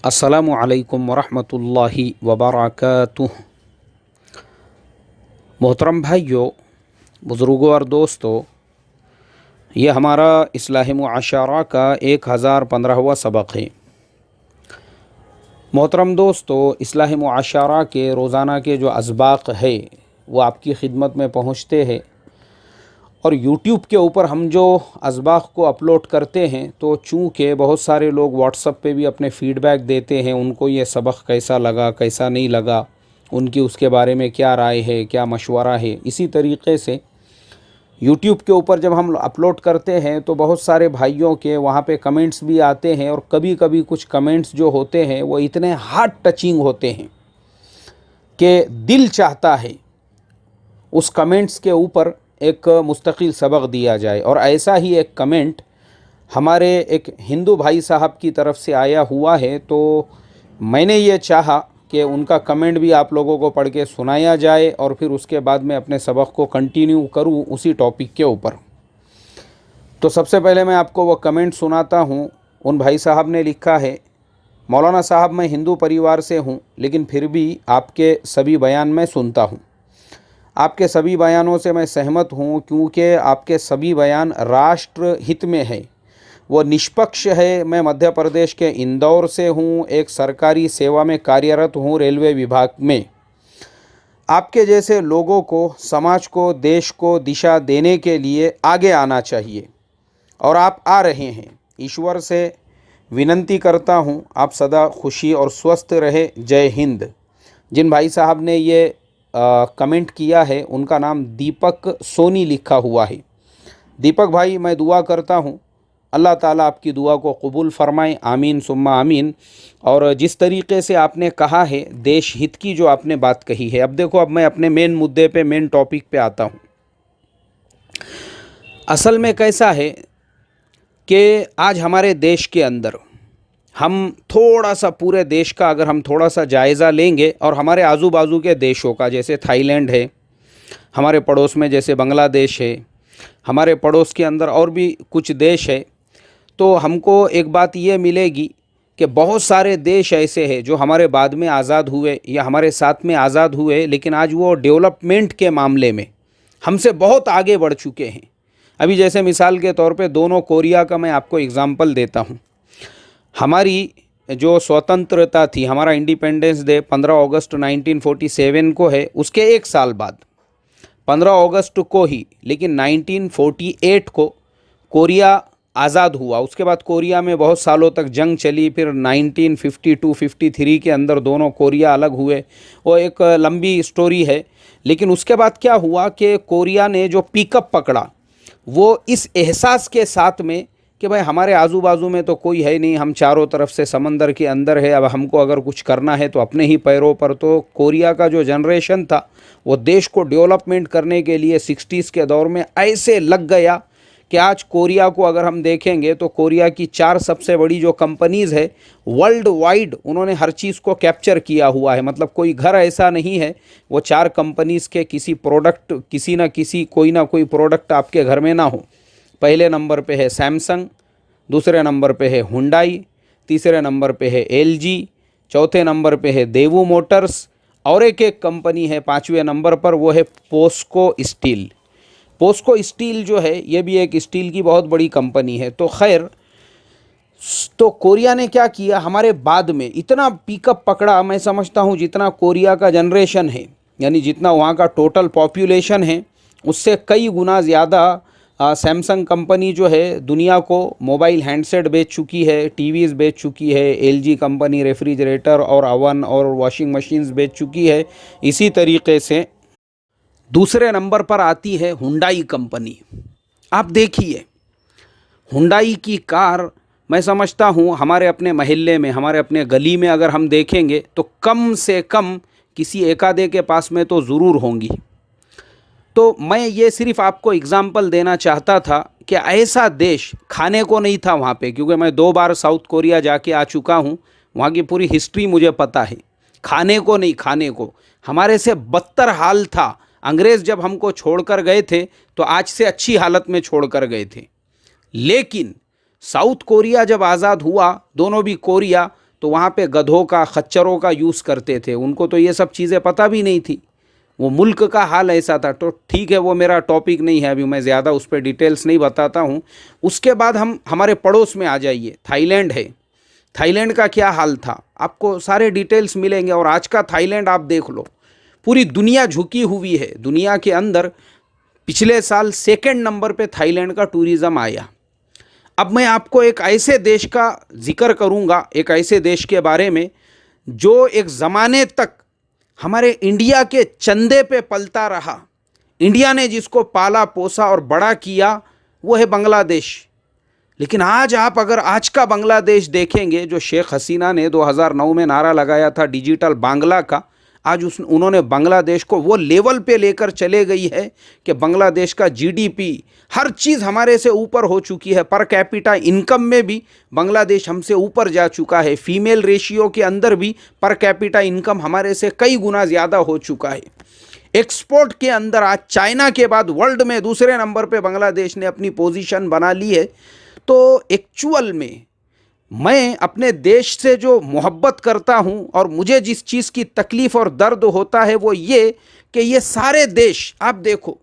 अस्सलामु अलैकुम वरहमतुल्लाहि वबरकातुह। मोहतरम भाइयों, बुज़ुर्गों और दोस्तों, ये हमारा इस्लाही मुआशरा का 1015वां सबक है। मोहतरम दोस्तों, इस्लाही मुआशरा के रोज़ाना के जो असबाक़ है वो आपकी खिदमत में पहुँचते हैं और यूट्यूब के ऊपर हम जो असबाक़ को अपलोड करते हैं तो चूँकि बहुत सारे लोग व्हाट्सएप पे भी अपने फ़ीडबैक देते हैं, उनको ये सबक कैसा लगा कैसा नहीं लगा, उनकी उसके बारे में क्या राय है, क्या मशवरा है। इसी तरीक़े से यूट्यूब के ऊपर जब हम अपलोड करते हैं तो बहुत सारे भाइयों के वहाँ पे कमेंट्स भी आते हैं और कभी कभी कुछ कमेंट्स जो होते हैं वो इतने हार्ट टचिंग होते हैं कि दिल चाहता है उस कमेंट्स के ऊपर एक मुस्तकिल सबक दिया जाए। और ऐसा ही एक कमेंट हमारे एक हिंदू भाई साहब की तरफ से आया हुआ है, तो मैंने ये चाहा कि उनका कमेंट भी आप लोगों को पढ़ के सुनाया जाए और फिर उसके बाद मैं अपने सबक को कंटिन्यू करूं उसी टॉपिक के ऊपर। तो सबसे पहले मैं आपको वो कमेंट सुनाता हूं। उन भाई साहब ने लिखा है, मौलाना साहब, मैं हिंदू परिवार से हूं लेकिन फिर भी आपके सभी बयान मैं सुनता हूं। आपके सभी बयानों से मैं सहमत हूँ क्योंकि आपके सभी बयान राष्ट्र हित में है, वो निष्पक्ष है। मैं मध्य प्रदेश के इंदौर से हूँ, एक सरकारी सेवा में कार्यरत हूँ, रेलवे विभाग में। आपके जैसे लोगों को, समाज को, देश को दिशा देने के लिए आगे आना चाहिए और आप आ रहे हैं। ईश्वर से विनती करता हूँ आप सदा खुशी और स्वस्थ रहे। जय हिंद। जिन भाई साहब ने ये कमेंट किया है उनका नाम दीपक सोनी लिखा हुआ है। दीपक भाई, मैं दुआ करता हूँ अल्लाह ताला आपकी दुआ को कबूल फ़रमाए, आमीन सुम्मा आमीन। और जिस तरीक़े से आपने कहा है, देश हित की जो आपने बात कही है, अब देखो, अब मैं अपने मेन मुद्दे पे, मेन टॉपिक पे आता हूँ। असल में कैसा है कि आज हमारे देश के अंदर हम थोड़ा सा, पूरे देश का अगर हम थोड़ा सा जायज़ा लेंगे और हमारे आजू बाजू के देशों का, जैसे थाईलैंड है, हमारे पड़ोस में जैसे बांग्लादेश है, हमारे पड़ोस के अंदर और भी कुछ देश है, तो हमको एक बात ये मिलेगी कि बहुत सारे देश ऐसे हैं जो हमारे बाद में आज़ाद हुए या हमारे साथ में आज़ाद हुए, लेकिन आज वो डेवलपमेंट के मामले में हमसे बहुत आगे बढ़ चुके हैं। अभी जैसे मिसाल के तौर पे दोनों कोरिया का मैं आपको एग्ज़ाम्पल देता हूँ। हमारी जो स्वतंत्रता थी, हमारा इंडिपेंडेंस डे 15 अगस्त 1947 को है, उसके एक साल बाद 15 अगस्त को ही, लेकिन 1948 को कोरिया आज़ाद हुआ। उसके बाद कोरिया में बहुत सालों तक जंग चली, फिर 1952-53 के अंदर दोनों कोरिया अलग हुए। वो एक लंबी स्टोरी है। लेकिन उसके बाद क्या हुआ कि कोरिया ने जो पिकअप पकड़ा वो इस एहसास के साथ में कि भाई हमारे आजू बाजू में तो कोई है नहीं, हम चारों तरफ से समंदर के अंदर है, अब हमको अगर कुछ करना है तो अपने ही पैरों पर। तो कोरिया का जो जनरेशन था वो देश को डेवलपमेंट करने के लिए 60s के दौर में ऐसे लग गया कि आज कोरिया को अगर हम देखेंगे तो कोरिया की 4 सबसे बड़ी जो कंपनीज़ है वर्ल्ड वाइड, उन्होंने हर चीज़ को कैप्चर किया हुआ है। मतलब कोई घर ऐसा नहीं है वो 4 कंपनीज़ के किसी प्रोडक्ट, किसी ना किसी, कोई ना कोई प्रोडक्ट आपके घर में ना हो। पहले नंबर पे है सैमसंग, दूसरे नंबर पे है हुंडई, तीसरे नंबर पे है एलजी, चौथे नंबर पे है देवू मोटर्स और एक कंपनी है 5वें नंबर पर, वो है पोस्को स्टील। पोस्को स्टील जो है ये भी एक स्टील की बहुत बड़ी कंपनी है। तो खैर, तो कोरिया ने क्या किया, हमारे बाद में इतना पिकअप पकड़ा, मैं समझता हूँ जितना कोरिया का जनरेशन है, यानी जितना वहाँ का टोटल पॉपुलेशन है उससे कई गुना ज़्यादा सैमसंग कंपनी जो है दुनिया को मोबाइल हैंडसेट बेच चुकी है, टीवीज़ बेच चुकी है, एलजी कंपनी रेफ्रिजरेटर और ओवन और वॉशिंग मशीन्स बेच चुकी है। इसी तरीके से दूसरे नंबर पर आती है हुंडई कंपनी। आप देखिए, हुंडई की कार, मैं समझता हूँ हमारे अपने महल्ले में, हमारे अपने गली में अगर हम देखेंगे तो कम से कम किसी एकाधे के पास में तो ज़रूर होंगी। तो मैं ये सिर्फ आपको एग्ज़ाम्पल देना चाहता था कि ऐसा देश खाने को नहीं था वहाँ पे, क्योंकि मैं 2 बार साउथ कोरिया जाके आ चुका हूँ, वहाँ की पूरी हिस्ट्री मुझे पता है। खाने को नहीं, खाने को हमारे से बदतर हाल था। अंग्रेज़ जब हमको छोड़कर गए थे तो आज से अच्छी हालत में छोड़कर गए थे। लेकिन साउथ कोरिया जब आज़ाद हुआ, दोनों भी कोरिया, तो वहाँ पे गधों का, खच्चरों का यूज़ करते थे। उनको तो ये सब चीज़ें पता भी नहीं थी। वो मुल्क का हाल ऐसा था। तो ठीक है, वो मेरा टॉपिक नहीं है, अभी मैं ज़्यादा उस पर डिटेल्स नहीं बताता हूँ। उसके बाद हम हमारे पड़ोस में आ जाइए, थाईलैंड है। थाईलैंड का क्या हाल था, आपको सारे डिटेल्स मिलेंगे। और आज का थाईलैंड आप देख लो, पूरी दुनिया झुकी हुई है। दुनिया के अंदर पिछले साल 2nd नंबर पे थाईलैंड का टूरिज़्म आया। अब मैं आपको एक ऐसे देश का जिक्र करूंगा, एक ऐसे देश के बारे में जो एक ज़माने तक हमारे इंडिया के चंदे पे पलता रहा। इंडिया ने जिसको पाला पोसा और बड़ा किया, वो है बांग्लादेश। लेकिन आज आप अगर आज का बांग्लादेश देखेंगे, जो शेख हसीना ने 2009 में नारा लगाया था डिजिटल बांग्ला का, आज उन्होंने बांग्लादेश को वो लेवल पे लेकर चले गई है कि बांग्लादेश का जीडीपी हर चीज़ हमारे से ऊपर हो चुकी है। पर कैपिटा इनकम में भी बांग्लादेश हमसे ऊपर जा चुका है। फीमेल रेशियो के अंदर भी पर कैपिटा इनकम हमारे से कई गुना ज़्यादा हो चुका है। एक्सपोर्ट के अंदर आज चाइना के बाद वर्ल्ड में दूसरे नंबर पे बांग्लादेश ने अपनी पोजीशन बना ली है। तो एक्चुअल में मैं अपने देश से जो मोहब्बत करता हूं और मुझे जिस चीज़ की तकलीफ़ और दर्द होता है वो ये कि ये सारे देश आप देखो,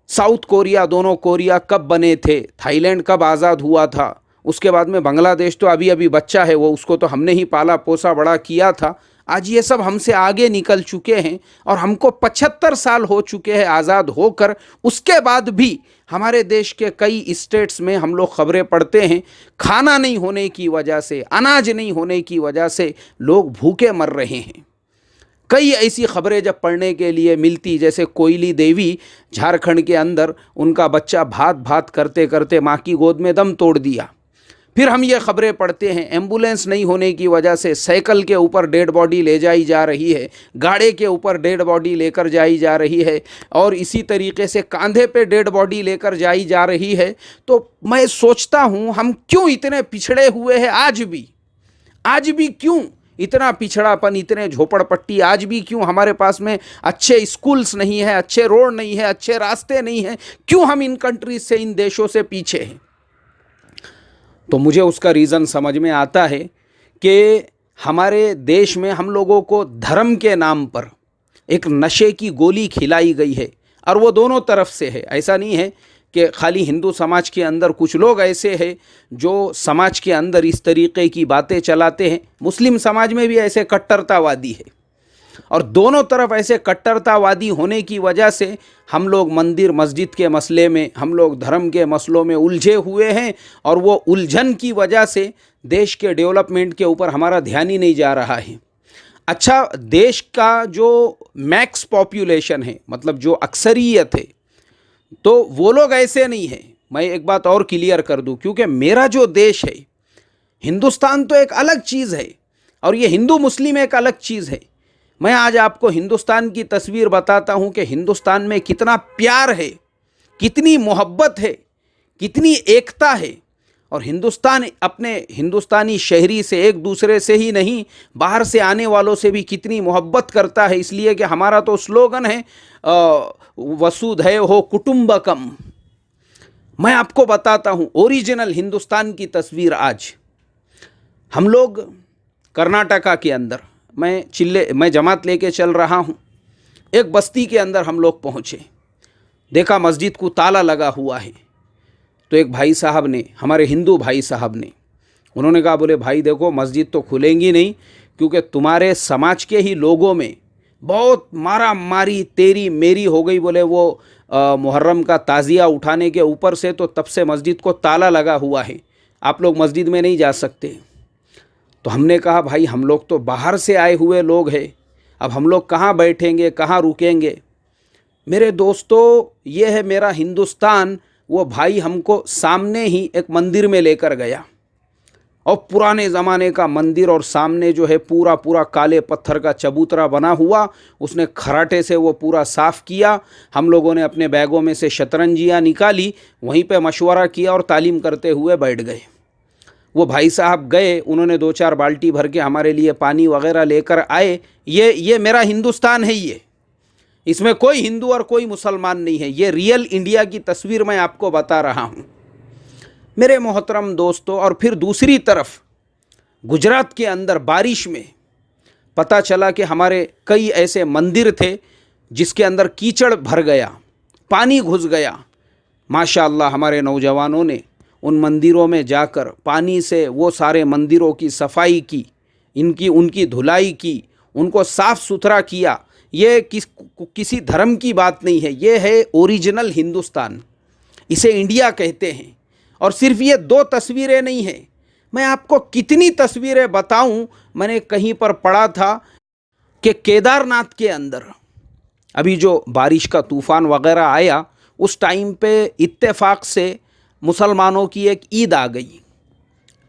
साउथ कोरिया, दोनों कोरिया कब बने थे, थाईलैंड कब आज़ाद हुआ था, उसके बाद में बांग्लादेश तो अभी अभी बच्चा है, वो उसको तो हमने ही पाला पोसा बड़ा किया था। आज ये सब हमसे आगे निकल चुके हैं और हमको 75 साल हो चुके हैं आज़ाद होकर। उसके बाद भी हमारे देश के कई स्टेट्स में हम लोग खबरें पढ़ते हैं, खाना नहीं होने की वजह से, अनाज नहीं होने की वजह से लोग भूखे मर रहे हैं। कई ऐसी खबरें जब पढ़ने के लिए मिलती, जैसे कोयली देवी झारखंड के अंदर, उनका बच्चा भात भात करते करते माँ की गोद में दम तोड़ दिया। फिर हम ये खबरें पढ़ते हैं एम्बुलेंस नहीं होने की वजह से साइकिल के ऊपर डेड बॉडी ले जाई जा रही है, गाड़ी के ऊपर डेड बॉडी लेकर जाई जा रही है, और इसी तरीके से कंधे पे डेड बॉडी लेकर जाई जा रही है। तो मैं सोचता हूँ हम क्यों इतने पिछड़े हुए हैं आज भी क्यों इतना पिछड़ापन, इतने झोपड़पट्टी, आज भी क्यों हमारे पास में अच्छे स्कूल्स नहीं है, अच्छे रोड नहीं है, अच्छे रास्ते नहीं हैं, क्यों हम इन कंट्रीज से, इन देशों से पीछे हैं। तो मुझे उसका रीज़न समझ में आता है कि हमारे देश में हम लोगों को धर्म के नाम पर एक नशे की गोली खिलाई गई है, और वो दोनों तरफ से है। ऐसा नहीं है कि खाली हिंदू समाज के अंदर कुछ लोग ऐसे हैं जो समाज के अंदर इस तरीके की बातें चलाते हैं, मुस्लिम समाज में भी ऐसे कट्टरतावादी है। और दोनों तरफ ऐसे कट्टरतावादी होने की वजह से हम लोग मंदिर मस्जिद के मसले में, हम लोग धर्म के मसलों में उलझे हुए हैं, और वो उलझन की वजह से देश के डेवलपमेंट के ऊपर हमारा ध्यान ही नहीं जा रहा है। अच्छा, देश का जो मैक्स पॉपुलेशन है, मतलब जो अक्सरियत है, तो वो लोग ऐसे नहीं है। मैं एक बात और क्लियर कर दूं, क्योंकि मेरा जो देश है हिंदुस्तान तो एक अलग चीज़ है और ये हिंदू मुस्लिम एक अलग चीज़ है। मैं आज आपको हिंदुस्तान की तस्वीर बताता हूं कि हिंदुस्तान में कितना प्यार है, कितनी मोहब्बत है, कितनी एकता है। और हिंदुस्तान अपने हिंदुस्तानी शहरी से, एक दूसरे से ही नहीं, बाहर से आने वालों से भी कितनी मोहब्बत करता है। इसलिए कि हमारा तो स्लोगन है वसुधैव कुटुंबकम। मैं आपको बताता हूँ ओरिजिनल हिंदुस्तान की तस्वीर। आज हम लोग कर्नाटका के अंदर, मैं जमात लेके चल रहा हूँ, एक बस्ती के अंदर हम लोग पहुँचे, देखा मस्जिद को ताला लगा हुआ है। तो एक भाई साहब ने, हमारे हिंदू भाई साहब ने, उन्होंने कहा, बोले भाई देखो मस्जिद तो खुलेंगी नहीं, क्योंकि तुम्हारे समाज के ही लोगों में बहुत मारा मारी तेरी मेरी हो गई। बोले वो मुहर्रम का ताज़िया उठाने के ऊपर से, तो तब से मस्जिद को ताला लगा हुआ है, आप लोग मस्जिद में नहीं जा सकते। तो हमने कहा भाई हम लोग तो बाहर से आए हुए लोग हैं, अब हम लोग कहाँ बैठेंगे, कहाँ रुकेंगे। मेरे दोस्तों, ये है मेरा हिंदुस्तान। वो भाई हमको सामने ही एक मंदिर में लेकर गया, और पुराने ज़माने का मंदिर, और सामने जो है पूरा पूरा काले पत्थर का चबूतरा बना हुआ, उसने खराटे से वो पूरा साफ़ किया। हम लोगों ने अपने बैगों में से शतरंजियाँ निकाली, वहीं पे मशवरा किया और तालीम करते हुए बैठ गए। वो भाई साहब गए, उन्होंने 2-4 बाल्टी भर के हमारे लिए पानी वगैरह लेकर आए। ये मेरा हिंदुस्तान है, ये इसमें कोई हिंदू और कोई मुसलमान नहीं है। ये रियल इंडिया की तस्वीर मैं आपको बता रहा हूँ मेरे मोहतरम दोस्तों। और फिर दूसरी तरफ गुजरात के अंदर बारिश में पता चला कि हमारे कई ऐसे मंदिर थे जिसके अंदर कीचड़ भर गया, पानी घुस गया। माशाअल्लाह हमारे नौजवानों ने उन मंदिरों में जाकर पानी से वो सारे मंदिरों की सफाई की, उनकी धुलाई की, उनको साफ़ सुथरा किया। ये किसी धर्म की बात नहीं है, ये है ओरिजिनल हिंदुस्तान, इसे इंडिया कहते हैं। और सिर्फ ये 2 तस्वीरें नहीं हैं, मैं आपको कितनी तस्वीरें बताऊं। मैंने कहीं पर पढ़ा था कि केदारनाथ के अंदर अभी जो बारिश का तूफ़ान वगैरह आया, उस टाइम पे इत्तेफाक से मुसलमानों की एक ईद आ गई।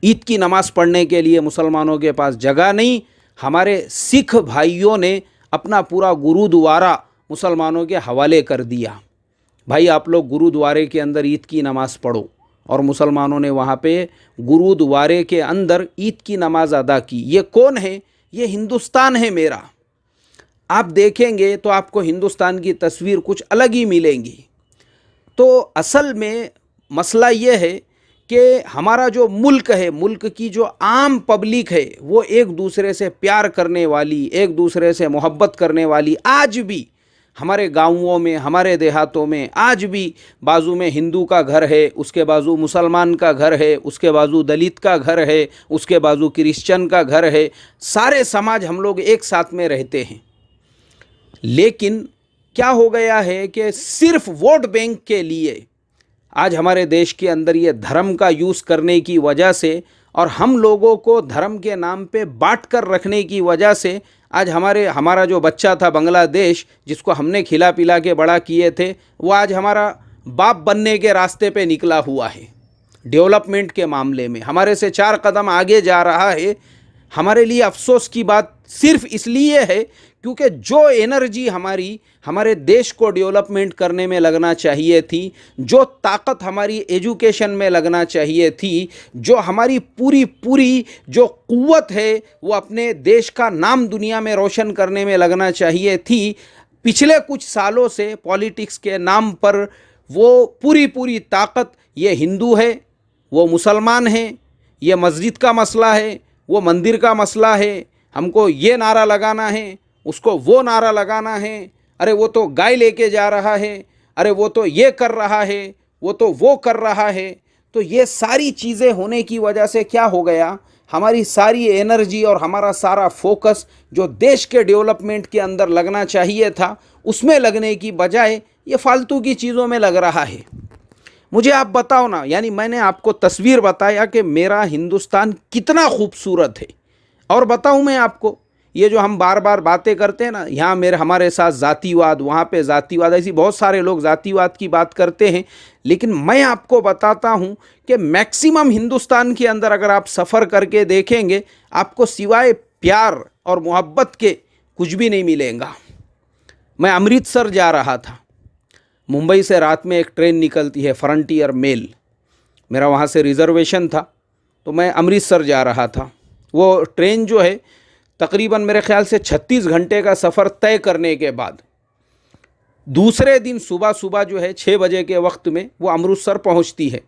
ईद की नमाज़ पढ़ने के लिए मुसलमानों के पास जगह नहीं। हमारे सिख भाइयों ने अपना पूरा गुरुद्वारा मुसलमानों के हवाले कर दिया। भाई आप लोग गुरुद्वारे के अंदर ईद की नमाज़ पढ़ो। और मुसलमानों ने वहाँ पे गुरुद्वारे के अंदर ईद की नमाज़ अदा की। ये कौन है? ये हिंदुस्तान है मेरा। आप देखेंगे तो आपको हिंदुस्तान की तस्वीर कुछ अलग ही मिलेंगी। तो असल में मसला ये है कि हमारा जो मुल्क है, मुल्क की जो आम पब्लिक है, वो एक दूसरे से प्यार करने वाली, एक दूसरे से मोहब्बत करने वाली, आज भी हमारे गाँवों में, हमारे देहातों में आज भी बाजू में हिंदू का घर है, उसके बाजू मुसलमान का घर है, उसके बाजू दलित का घर है, उसके बाजू क्रिश्चियन का घर है। सारे समाज हम लोग एक साथ में रहते हैं। लेकिन क्या हो गया है कि सिर्फ वोट बैंक के लिए आज हमारे देश के अंदर ये धर्म का यूज़ करने की वजह से और हम लोगों को धर्म के नाम पे बांट कर रखने की वजह से आज हमारा जो बच्चा था बांग्लादेश, जिसको हमने खिला पिला के बड़ा किए थे, वो आज हमारा बाप बनने के रास्ते पे निकला हुआ है। डेवलपमेंट के मामले में हमारे से 4 कदम आगे जा रहा है। हमारे लिए अफसोस की बात सिर्फ इसलिए है क्योंकि जो एनर्जी हमारे देश को डेवलपमेंट करने में लगना चाहिए थी, जो ताकत हमारी एजुकेशन में लगना चाहिए थी, जो हमारी पूरी जो क़ुव्वत है वो अपने देश का नाम दुनिया में रोशन करने में लगना चाहिए थी, पिछले कुछ सालों से पॉलिटिक्स के नाम पर वो पूरी ताकत ये हिंदू है, वो मुसलमान है, ये मस्जिद का मसला है, वो मंदिर का मसला है, हमको ये नारा लगाना है, उसको वो नारा लगाना है, अरे वो तो गाय लेके जा रहा है, अरे वो तो ये कर रहा है, वो तो वो कर रहा है। तो ये सारी चीज़ें होने की वजह से क्या हो गया, हमारी सारी एनर्जी और हमारा सारा फोकस जो देश के डेवलपमेंट के अंदर लगना चाहिए था, उसमें लगने की बजाय ये फालतू की चीज़ों में लग रहा है। मुझे आप बताओ ना, यानी मैंने आपको तस्वीर बताया कि मेरा हिंदुस्तान कितना खूबसूरत है। और बताऊं मैं आपको, ये जो हम बार बार बातें करते हैं ना, यहाँ हमारे साथ जातिवाद, वहाँ पे जातिवाद, ऐसी बहुत सारे लोग जातिवाद की बात करते हैं। लेकिन मैं आपको बताता हूँ कि मैक्सिमम हिंदुस्तान के अंदर अगर आप सफ़र करके देखेंगे, आपको सिवाय प्यार और मोहब्बत के कुछ भी नहीं मिलेगा। मैं अमृतसर जा रहा था, मुंबई से रात में एक ट्रेन निकलती है फ्रंटियर मेल, मेरा वहाँ से रिज़र्वेशन था, तो मैं अमृतसर जा रहा था। वो ट्रेन जो है तकरीबन मेरे ख़्याल से 36 घंटे का सफ़र तय करने के बाद दूसरे दिन सुबह जो है 6 बजे के वक्त में वो अमृतसर पहुंचती है।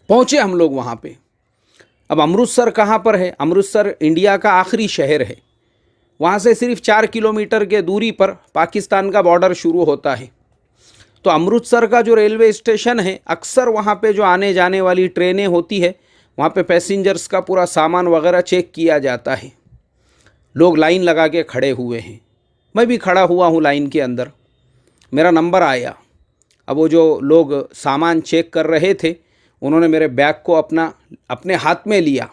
पहुंचे हम लोग वहाँ पे। अब अमृतसर कहाँ पर है? अमृतसर इंडिया का आखिरी शहर है। वहाँ से सिर्फ 4 किलोमीटर के दूरी पर पाकिस्तान का बॉर्डर शुरू होता है। तो अमृतसर का जो रेलवे स्टेशन है, अक्सर वहाँ पे जो आने जाने वाली ट्रेनें होती है, वहाँ पे पैसेंजर्स का पूरा सामान वगैरह चेक किया जाता है। लोग लाइन लगा के खड़े हुए हैं, मैं भी खड़ा हुआ हूँ लाइन के अंदर। मेरा नंबर आया। अब वो जो लोग सामान चेक कर रहे थे, उन्होंने मेरे बैग को अपने हाथ में लिया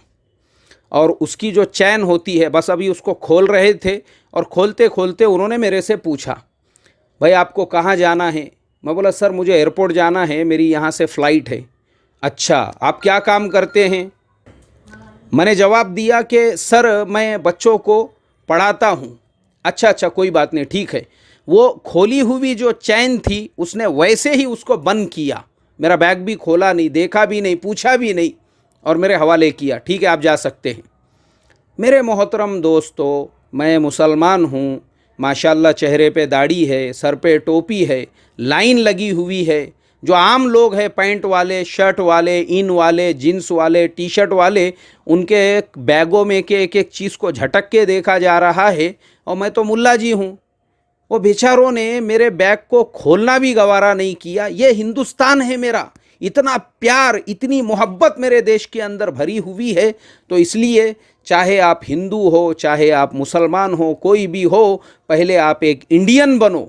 और उसकी जो चैन होती है, बस अभी उसको खोल रहे थे और खोलते खोलते उन्होंने मेरे से पूछा, भाई आपको कहाँ जाना है? मैं बोला सर मुझे एयरपोर्ट जाना है, मेरी यहाँ से फ़्लाइट है। अच्छा, आप क्या काम करते हैं? मैंने जवाब दिया कि सर मैं बच्चों को पढ़ाता हूँ। अच्छा कोई बात नहीं, ठीक है। वो खोली हुई जो चैन थी उसने वैसे ही उसको बंद किया, मेरा बैग भी खोला नहीं, देखा भी नहीं, पूछा भी नहीं और मेरे हवाले किया, ठीक है आप जा सकते हैं। मेरे मोहतरम दोस्तों, मैं मुसलमान हूँ, माशाल्लाह चेहरे पे दाढ़ी है, सर पे टोपी है, लाइन लगी हुई है, जो आम लोग हैं, पैंट वाले, शर्ट वाले, इन वाले, जीन्स वाले, टी शर्ट वाले, उनके बैगों में के एक एक चीज़ को झटक के देखा जा रहा है। और मैं तो मुल्ला जी हूँ, वो बेचारों ने मेरे बैग को खोलना भी गवारा नहीं किया। ये हिंदुस्तान है मेरा, इतना प्यार, इतनी मोहब्बत मेरे देश के अंदर भरी हुई है। तो इसलिए चाहे आप हिंदू हो, चाहे आप मुसलमान हो, कोई भी हो, पहले आप एक इंडियन बनो,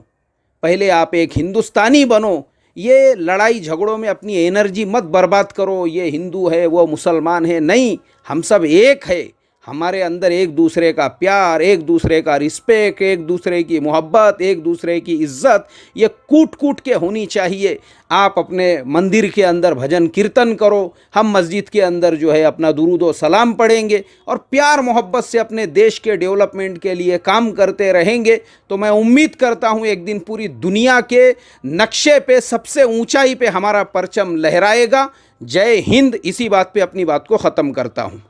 पहले आप एक हिंदुस्तानी बनो। ये लड़ाई झगड़ों में अपनी एनर्जी मत बर्बाद करो, ये हिंदू है वो मुसलमान है, नहीं, हम सब एक है। हमारे अंदर एक दूसरे का प्यार, एक दूसरे का रिस्पेक्ट, एक दूसरे की मोहब्बत, एक दूसरे की इज्जत, ये कूट कूट के होनी चाहिए। आप अपने मंदिर के अंदर भजन कीर्तन करो, हम मस्जिद के अंदर जो है अपना दुरूद व सलाम पढ़ेंगे और प्यार मोहब्बत से अपने देश के डेवलपमेंट के लिए काम करते रहेंगे। तो मैं उम्मीद करता हूँ एक दिन पूरी दुनिया के नक्शे पे सबसे ऊंचाई पे हमारा परचम लहराएगा। जय हिंद। इसी बात पे अपनी बात को ख़त्म करता हूँ।